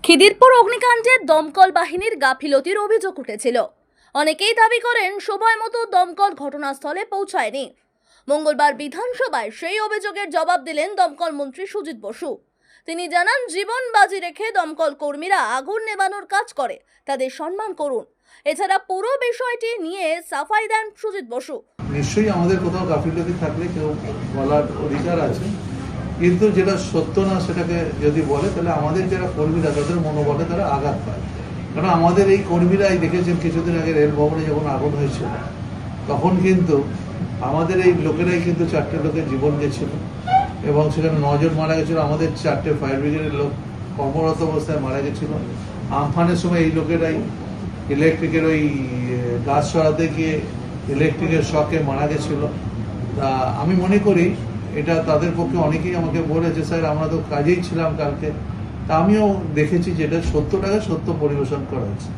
খিদিরপুর অগ্নিকাণ্ডে দমকল বাহিনীর গাফিলতির অভিযোগ উঠেছিল। অনেকেই দাবি করেন সময় মতো দমকল ঘটনাস্থলে পৌঁছায়নি। মঙ্গলবার বিধানসভায় সেই অভিযোগের জবাব দিলেন দমকল মন্ত্রী সুজিত বসু। তিনি জানান, জীবন বাজি রেখে দমকল কর্মীরা আগুন নেভানোর কাজ করে, তাদের সম্মান করুন। এছাড়া পুরো বিষয়টি নিয়ে সাফাই দেন সুজিত বসু। নিশ্চয়ই আমাদের কোথাও গাফিলতি থাকলে কেউ বলার অধিকার আছে, কিন্তু যেটা সত্য না সেটাকে যদি বলে তাহলে আমাদের যারা কর্মীরা তাদের মনোবলে তারা আঘাত পায়। কারণ আমাদের এই কর্মীরাই দেখেছেন কিছুদিন আগে রেল ভবনে যখন আগুন হয়েছিল তখন কিন্তু আমাদের এই লোকেরাই কিন্তু 4টে লোকের জীবন গেছিল এবং সেখানে 9 জন মারা গেছিল। আমাদের 4টে ফায়ার ব্রিগেডের লোক কর্মরত অবস্থায় মারা গেছিল। আমফানের সময় এই লোকেরাই ইলেকট্রিকের ওই গাছ সরাতে গিয়ে ইলেকট্রিকের শকে মারা গেছিল। তা আমি মনে করি এটা তাদের পক্ষে অনেকেই আমাকে বলেছে, স্যার আমরা তো কাজেই ছিলাম কালকে। তা আমিও দেখেছি যেটা সত্যটাকে সত্য পরিবেশন করা হচ্ছে।